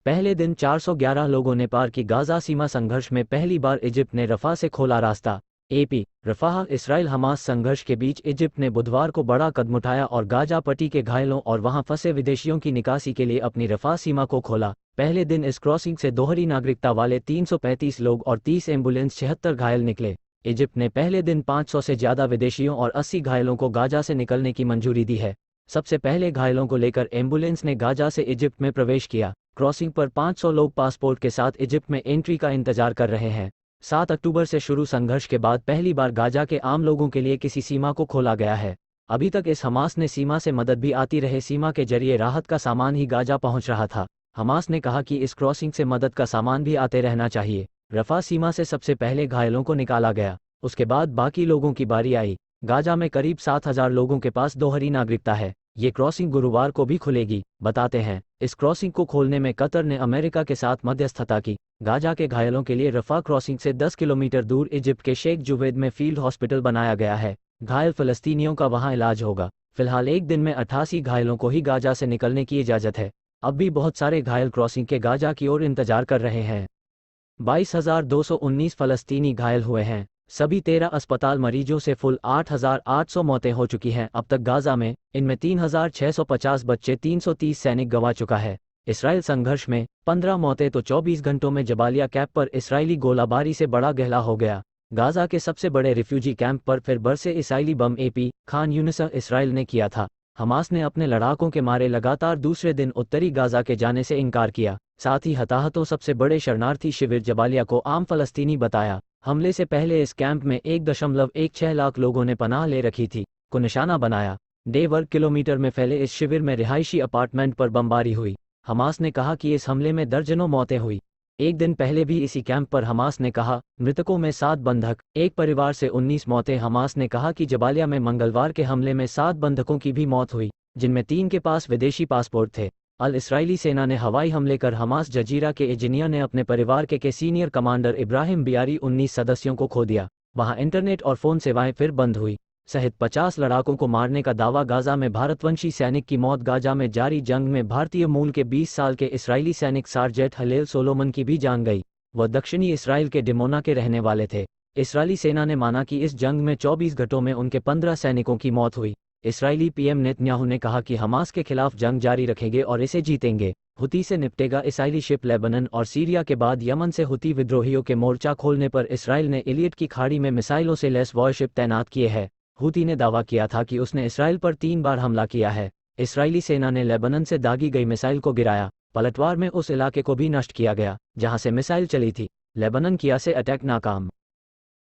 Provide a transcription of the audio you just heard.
पहले दिन 411 लोगों ने पार की गाजा सीमा। संघर्ष में पहली बार इजिप्ट ने रफा से खोला रास्ता। एपी रफाह इसराइल हमास संघर्ष के बीच इजिप्ट ने बुधवार को बड़ा कदम उठाया और गाजा पट्टी के घायलों और वहां फंसे विदेशियों की निकासी के लिए अपनी रफा सीमा को खोला। पहले दिन इस क्रॉसिंग से दोहरी नागरिकता वाले 335 लोग और 30 एम्बुलेंस 76 घायल निकले। इजिप्ट ने पहले दिन 500 से ज़्यादा विदेशियों और 80 घायलों को गाजा से निकलने की मंजूरी दी है। सबसे पहले घायलों को लेकर एम्बुलेंस ने गाजा से इजिप्ट में प्रवेश किया। क्रॉसिंग पर 500 लोग पासपोर्ट के साथ इजिप्ट में एंट्री का इंतजार कर रहे हैं। 7 अक्टूबर से शुरू संघर्ष के बाद पहली बार गाजा के आम लोगों के लिए किसी सीमा को खोला गया है। अभी तक इस हमास ने सीमा से मदद भी आती रहे। सीमा के जरिए राहत का सामान ही गाजा पहुंच रहा था। हमास ने कहा कि इस क्रॉसिंग से मदद का सामान भी आते रहना चाहिए। रफा सीमा से सबसे पहले घायलों को निकाला गया, उसके बाद बाकी लोगों की बारी आई। गाजा में करीब 7,000 लोगों के पास दोहरी नागरिकता है। ये क्रॉसिंग गुरुवार को भी खुलेगी। बताते हैं, इस क्रॉसिंग को खोलने में कतर ने अमेरिका के साथ मध्यस्थता की। गाजा के घायलों के लिए रफा क्रॉसिंग से 10 किलोमीटर दूर इजिप्ट के शेख जुवेद में फील्ड हॉस्पिटल बनाया गया है। घायल फलस्तीनियों का वहां इलाज होगा। फिलहाल एक दिन में 88 घायलों को ही गाजा से निकलने की इजाज़त है। अब भी बहुत सारे घायल क्रॉसिंग के गाजा की ओर इंतजार कर रहे हैं। 22,219 फलस्तीनी घायल हुए हैं। सभी 13 अस्पताल मरीजों से फुल। 8,800 मौतें हो चुकी हैं अब तक गाजा में। इनमें 3,650 बच्चे, 330 सैनिक गंवा चुका है। इसराइल संघर्ष में 15 मौतें तो 24 घंटों में जबालिया कैंप पर इसराइली गोलाबारी से बड़ा गहला हो गया। गाजा के सबसे बड़े रिफ्यूजी कैंप पर फिर बरसे इसराइली बम। एपी खान यूनिस इसराइल ने किया था। हमास ने अपने लड़ाकों के मारे लगातार दूसरे दिन उत्तरी गाजा के जाने से इनकार किया। साथ ही हताहतों सबसे बड़े शरणार्थी शिविर जबालिया को आम फलस्तीनी बताया। हमले से पहले इस कैंप में 1.16 लाख लोगों ने पनाह ले रखी थी को निशाना बनाया। 1.5 वर्ग किलोमीटर में फैले इस शिविर में रिहायशी अपार्टमेंट पर बमबारी हुई। हमास ने कहा कि इस हमले में दर्जनों मौतें हुई। एक दिन पहले भी इसी कैंप पर हमास ने कहा मृतकों में 7 बंधक, एक परिवार से 19 मौतें। हमास ने कहा कि जबालिया में मंगलवार के हमले में 7 बंधकों की भी मौत हुई, जिनमें 3 के पास विदेशी पासपोर्ट थे। अल इसराइली सेना ने हवाई हमले कर हमास जजीरा के इंजीनियर ने अपने परिवार के सीनियर कमांडर इब्राहिम बियारी 19 सदस्यों को खो दिया। वहां इंटरनेट और फोन सेवाएं फिर बंद हुई। सहित 50 लड़ाकों को मारने का दावा। गाजा में भारतवंशी सैनिक की मौत। गाजा में जारी जंग में भारतीय मूल के 20 साल के इसराइली सैनिक सार्जेंट हलेल सोलोमन की भी जान गई। वह दक्षिणी इसराइल के डिमोना के रहने वाले थे। इसराइली सेना ने माना कि इस जंग में 24 घंटों में उनके 15 सैनिकों की मौत हुई। इसराइली पीएम नेतन्याहू ने कहा कि हमास के खिलाफ जंग जारी रखेंगे और इसे जीतेंगे। हुती से निपटेगा इसराइली शिप। लेबनान और सीरिया के बाद यमन से हुती विद्रोहियों के मोर्चा खोलने पर इसराइल ने इलियट की खाड़ी में मिसाइलों से लैस वॉरशिप तैनात किए हैं। हुती ने दावा किया था कि उसने इसराइल पर 3 बार हमला किया है। इसराइली सेना ने लेबनान से दागी गई मिसाइल को गिराया। पलटवार में उस इलाके को भी नष्ट किया गया जहां से मिसाइल चली थी। लेबनान किया से अटैक नाकाम।